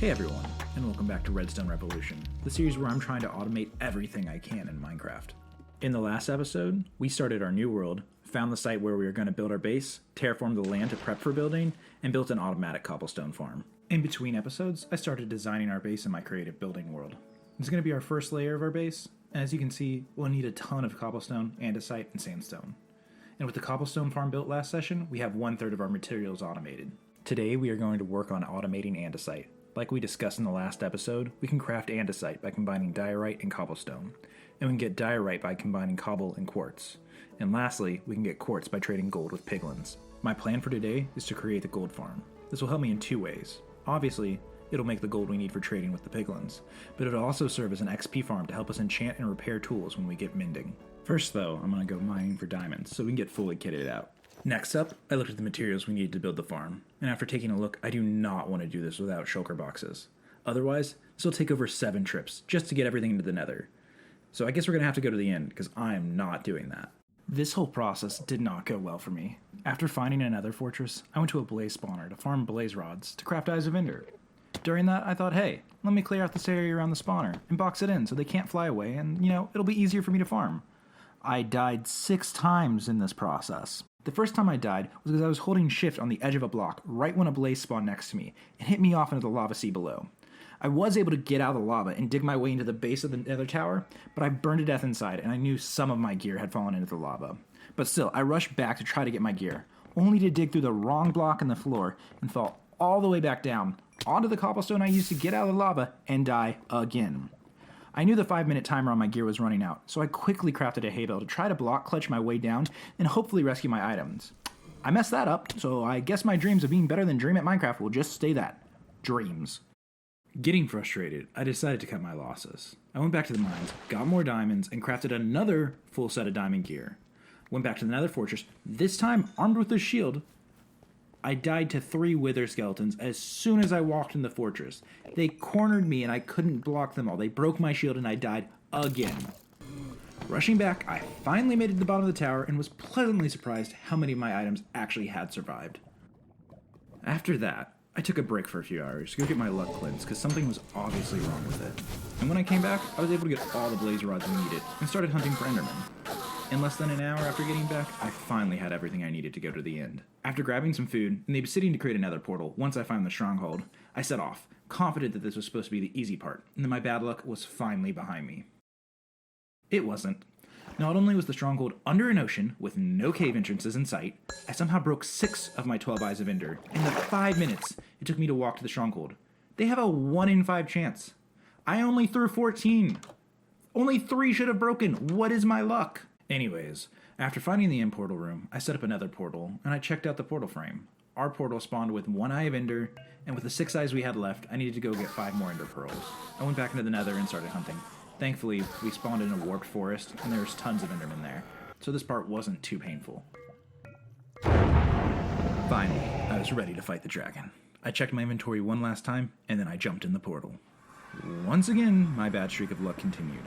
Hey everyone, and welcome back to Redstone Revolution, the series where I'm trying to automate everything I can in Minecraft. In the last episode, we started our new world, found the site where we were going to build our base, terraformed the land to prep for building, and built an automatic cobblestone farm. In between episodes, I started designing our base in my creative building world. It's going to be our first layer of our base, and as you can see, we'll need a ton of cobblestone, andesite, and sandstone. And with the cobblestone farm built last session, we have 1/3 of our materials automated. Today we are going to work on automating andesite. Like we discussed in the last episode, we can craft andesite by combining diorite and cobblestone, and we can get diorite by combining cobble and quartz. And lastly, we can get quartz by trading gold with piglins. My plan for today is to create the gold farm. This will help me in two ways. Obviously, it'll make the gold we need for trading with the piglins, but it'll also serve as an XP farm to help us enchant and repair tools when we get mending. First though, I'm going to go mining for diamonds so we can get fully kitted out. Next up, I looked at the materials we needed to build the farm, and after taking a look, I do not want to do this without shulker boxes. Otherwise, this will take over 7 trips just to get everything into the nether. So I guess we're going to have to go to the end, because I am not doing that. This whole process did not go well for me. After finding another fortress, I went to a blaze spawner to farm blaze rods to craft Eyes of Ender. During that, I thought, hey, let me clear out this area around the spawner and box it in so they can't fly away, and, it'll be easier for me to farm. I died 6 times in this process. The first time I died was because I was holding shift on the edge of a block right when a blaze spawned next to me and hit me off into the lava sea below. I was able to get out of the lava and dig my way into the base of the nether tower, but I burned to death inside and I knew some of my gear had fallen into the lava. But still, I rushed back to try to get my gear, only to dig through the wrong block in the floor and fall all the way back down onto the cobblestone I used to get out of the lava and die again. I knew the 5-minute timer on my gear was running out, so I quickly crafted a hay bale to try to block clutch my way down and hopefully rescue my items. I messed that up, so I guess my dreams of being better than Dream at Minecraft will just stay that. Dreams. Getting frustrated, I decided to cut my losses. I went back to the mines, got more diamonds, and crafted another full set of diamond gear. Went back to the nether fortress, this time armed with a shield. I died to 3 wither skeletons as soon as I walked in the fortress. They cornered me and I couldn't block them all. They broke my shield and I died again. Rushing back, I finally made it to the bottom of the tower and was pleasantly surprised how many of my items actually had survived. After that, I took a break for a few hours to go get my luck cleansed because something was obviously wrong with it. And when I came back, I was able to get all the blaze rods we needed and started hunting for endermen. In less than an hour after getting back, I finally had everything I needed to go to the end. After grabbing some food and babysitting to create another portal once I found the stronghold, I set off, confident that this was supposed to be the easy part, and that my bad luck was finally behind me. It wasn't. Not only was the stronghold under an ocean with no cave entrances in sight, I somehow broke 6 of my 12 Eyes of Ender in the 5 minutes it took me to walk to the stronghold. They have a 1 in 5 chance. I only threw 14. Only 3 should have broken. What is my luck? Anyways, after finding the end portal room, I set up another portal, and I checked out the portal frame. Our portal spawned with 1 Eye of Ender, and with the 6 eyes we had left, I needed to go get 5 more Ender Pearls. I went back into the nether and started hunting. Thankfully, we spawned in a warped forest, and there was tons of Endermen there, so this part wasn't too painful. Finally, I was ready to fight the dragon. I checked my inventory one last time, and then I jumped in the portal. Once again, my bad streak of luck continued.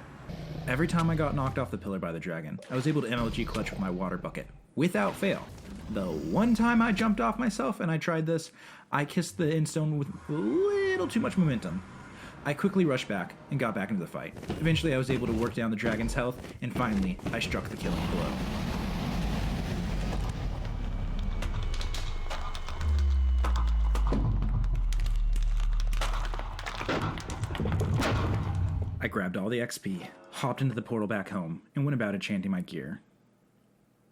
Every time I got knocked off the pillar by the dragon, I was able to MLG clutch with my water bucket, without fail. The one time I jumped off myself and I tried this, I kissed the endstone with a little too much momentum. I quickly rushed back and got back into the fight. Eventually I was able to work down the dragon's health, and finally I struck the killing blow. I grabbed all the XP, hopped into the portal back home, and went about enchanting my gear.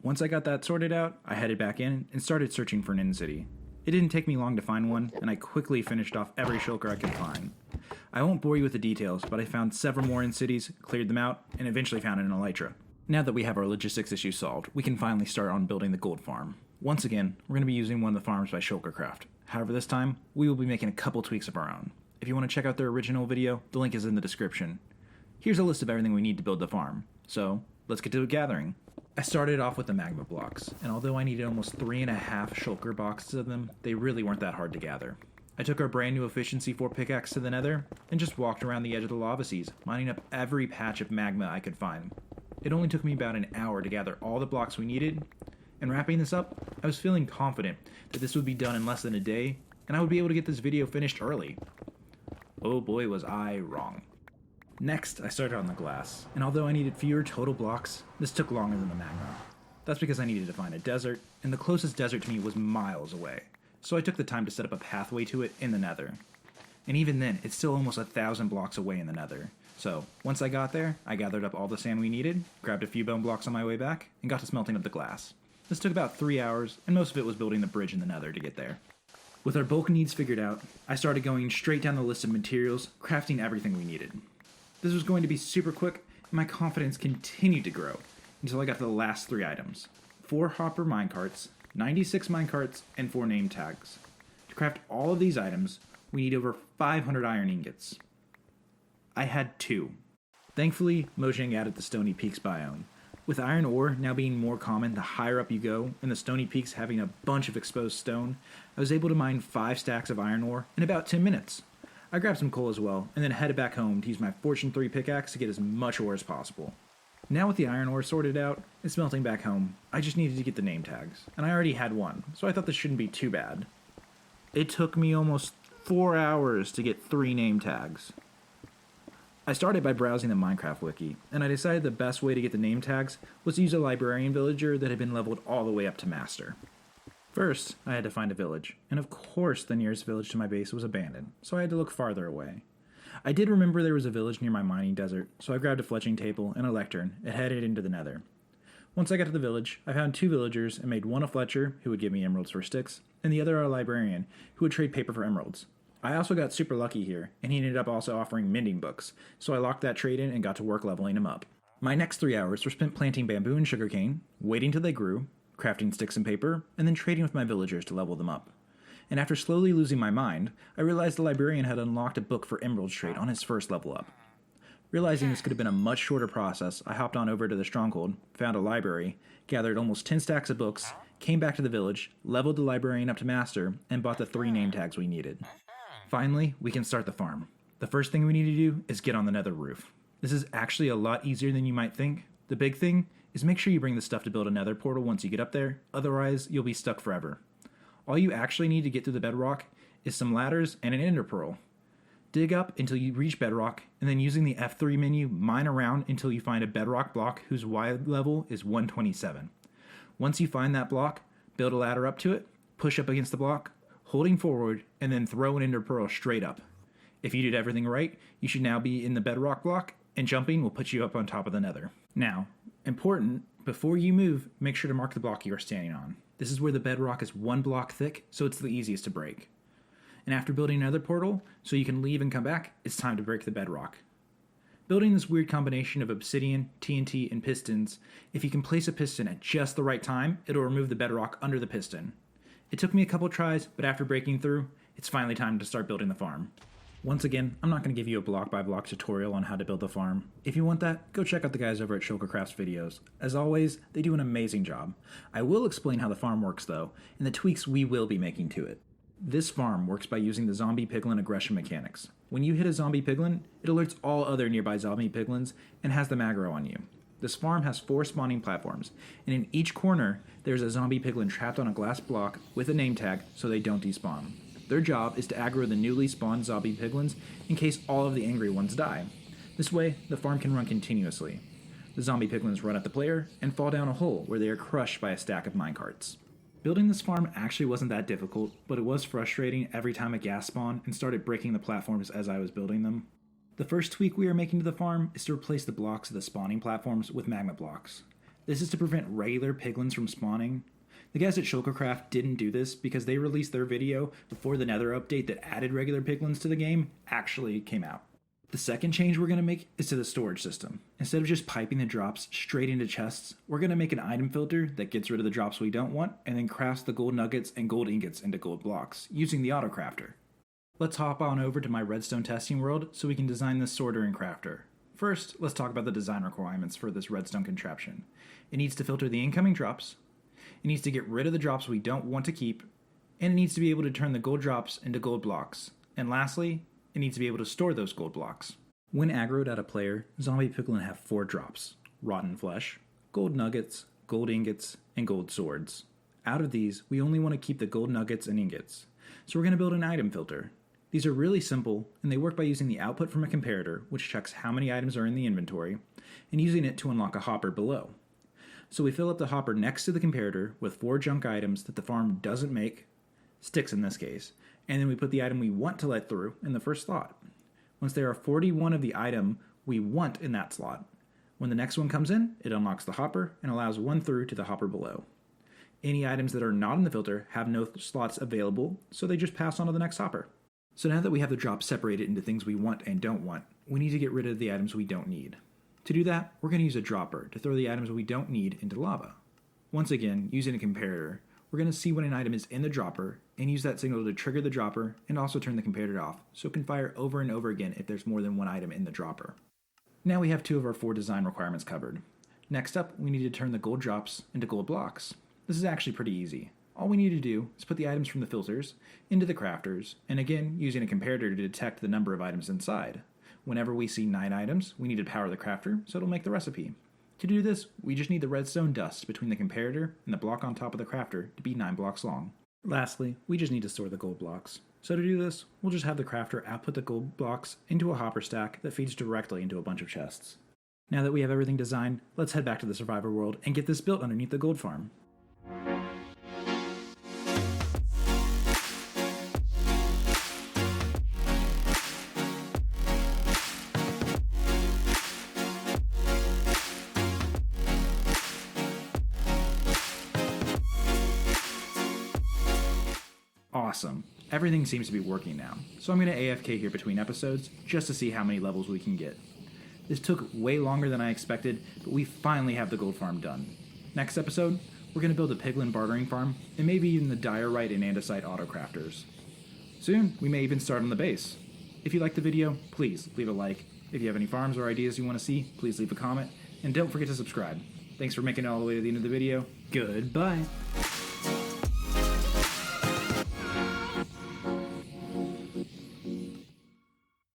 Once I got that sorted out, I headed back in and started searching for an end city. It didn't take me long to find one, and I quickly finished off every shulker I could find. I won't bore you with the details, but I found several more end cities, cleared them out, and eventually found an elytra. Now that we have our logistics issue solved, we can finally start on building the gold farm. Once again, we're going to be using one of the farms by Shulkercraft. However, this time, we will be making a couple tweaks of our own. If you want to check out their original video, the link is in the description. Here's a list of everything we need to build the farm. So, let's get to gathering. I started off with the magma blocks, and although I needed almost 3.5 shulker boxes of them, they really weren't that hard to gather. I took our brand new efficiency 4 pickaxe to the nether, and just walked around the edge of the lava seas, mining up every patch of magma I could find. It only took me about an hour to gather all the blocks we needed, and wrapping this up, I was feeling confident that this would be done in less than a day, and I would be able to get this video finished early. Oh boy was I wrong. Next, I started on the glass, and although I needed fewer total blocks, this took longer than the magma. That's because I needed to find a desert, and the closest desert to me was miles away, so I took the time to set up a pathway to it in the nether. And even then, it's still almost 1,000 blocks away in the nether. So, once I got there, I gathered up all the sand we needed, grabbed a few bone blocks on my way back, and got to smelting up the glass. This took about 3 hours, and most of it was building the bridge in the nether to get there. With our bulk needs figured out, I started going straight down the list of materials, crafting everything we needed. This was going to be super quick, and my confidence continued to grow until I got to the last 3 items. 4 hopper minecarts, 96 minecarts, and 4 name tags. To craft all of these items, we need over 500 iron ingots. I had 2. Thankfully, Mojang added the Stony Peaks biome. With iron ore now being more common the higher up you go, and the Stony Peaks having a bunch of exposed stone, I was able to mine 5 stacks of iron ore in about 10 minutes. I grabbed some coal as well, and then headed back home to use my Fortune 3 pickaxe to get as much ore as possible. Now with the iron ore sorted out and smelting back home, I just needed to get the name tags, and I already had one, so I thought this shouldn't be too bad. It took me almost 4 hours to get 3 name tags. I started by browsing the Minecraft wiki, and I decided the best way to get the name tags was to use a librarian villager that had been leveled all the way up to master. First, I had to find a village, and of course the nearest village to my base was abandoned, so I had to look farther away. I did remember there was a village near my mining desert, so I grabbed a fletching table and a lectern and headed into the nether. Once I got to the village, I found 2 villagers and made one a fletcher, who would give me emeralds for sticks, and the other a librarian, who would trade paper for emeralds. I also got super lucky here, and he ended up also offering mending books, so I locked that trade in and got to work leveling him up. My next 3 hours were spent planting bamboo and sugarcane, waiting till they grew, crafting sticks and paper, and then trading with my villagers to level them up. And after slowly losing my mind, I realized the librarian had unlocked a book for emeralds trade on his first level up. Realizing this could have been a much shorter process, I hopped on over to the stronghold, found a library, gathered almost 10 stacks of books, came back to the village, leveled the librarian up to master, and bought the 3 name tags we needed. Finally, we can start the farm. The first thing we need to do is get on the nether roof. This is actually a lot easier than you might think. The big thing is make sure you bring the stuff to build a nether portal once you get up there, otherwise you'll be stuck forever. All you actually need to get through the bedrock is some ladders and an ender pearl. Dig up until you reach bedrock, and then using the F3 menu, mine around until you find a bedrock block whose Y level is 127. Once you find that block, build a ladder up to it, push up against the block, holding forward, and then throw an ender pearl straight up. If you did everything right, you should now be in the bedrock block, and jumping will put you up on top of the nether. Now, important, before you move, make sure to mark the block you are standing on. This is where the bedrock is 1 block thick, so it's the easiest to break. And after building another portal, so you can leave and come back, it's time to break the bedrock. Building this weird combination of obsidian, TNT, and pistons, if you can place a piston at just the right time, it'll remove the bedrock under the piston. It took me a couple tries, but after breaking through, it's finally time to start building the farm. Once again, I'm not going to give you a block-by-block tutorial on how to build the farm. If you want that, go check out the guys over at Shulkercraft's videos. As always, they do an amazing job. I will explain how the farm works though, and the tweaks we will be making to it. This farm works by using the zombie piglin aggression mechanics. When you hit a zombie piglin, it alerts all other nearby zombie piglins and has them aggro on you. This farm has 4 spawning platforms, and in each corner, there's a zombie piglin trapped on a glass block with a name tag so they don't despawn. Their job is to aggro the newly spawned zombie piglins in case all of the angry ones die. This way, the farm can run continuously. The zombie piglins run at the player and fall down a hole where they are crushed by a stack of minecarts. Building this farm actually wasn't that difficult, but it was frustrating every time a gas spawned and started breaking the platforms as I was building them. The first tweak we are making to the farm is to replace the blocks of the spawning platforms with magma blocks. This is to prevent regular piglins from spawning. The guys at Shulkercraft didn't do this because they released their video before the nether update that added regular piglins to the game actually came out. The second change we're going to make is to the storage system. Instead of just piping the drops straight into chests, we're going to make an item filter that gets rid of the drops we don't want and then crafts the gold nuggets and gold ingots into gold blocks using the auto crafter. Let's hop on over to my redstone testing world so we can design this sorter and crafter. First, let's talk about the design requirements for this redstone contraption. It needs to filter the incoming drops, it needs to get rid of the drops we don't want to keep, and it needs to be able to turn the gold drops into gold blocks. And lastly, it needs to be able to store those gold blocks. When aggroed at a player, zombie piglin have 4 drops: rotten flesh, gold nuggets, gold ingots, and gold swords. Out of these, we only want to keep the gold nuggets and ingots. So we're going to build an item filter. These are really simple, and they work by using the output from a comparator, which checks how many items are in the inventory, and using it to unlock a hopper below. So we fill up the hopper next to the comparator with 4 junk items that the farm doesn't make, sticks in this case, and then we put the item we want to let through in the first slot. Once there are 41 of the item we want in that slot, when the next one comes in, it unlocks the hopper and allows one through to the hopper below. Any items that are not in the filter have no slots available, so they just pass on to the next hopper. So now that we have the drop separated into things we want and don't want, we need to get rid of the items we don't need. To do that, we're going to use a dropper to throw the items we don't need into lava. Once again, using a comparator, we're going to see when an item is in the dropper and use that signal to trigger the dropper and also turn the comparator off so it can fire over and over again if there's more than one item in the dropper. Now we have 2 of our 4 design requirements covered. Next up, we need to turn the gold drops into gold blocks. This is actually pretty easy. All we need to do is put the items from the filters into the crafters, and again, using a comparator to detect the number of items inside. Whenever we see 9 items, we need to power the crafter so it'll make the recipe. To do this, we just need the redstone dust between the comparator and the block on top of the crafter to be 9 blocks long. Lastly, we just need to store the gold blocks. So to do this, we'll just have the crafter output the gold blocks into a hopper stack that feeds directly into a bunch of chests. Now that we have everything designed, let's head back to the survivor world and get this built underneath the gold farm. Awesome. Everything seems to be working now, so I'm going to AFK here between episodes just to see how many levels we can get. This took way longer than I expected, but we finally have the gold farm done. Next episode, we're going to build a piglin bartering farm, and maybe even the diorite and andesite auto crafters. Soon, we may even start on the base. If you liked the video, please leave a like. If you have any farms or ideas you want to see, please leave a comment, and don't forget to subscribe. Thanks for making it all the way to the end of the video. Goodbye!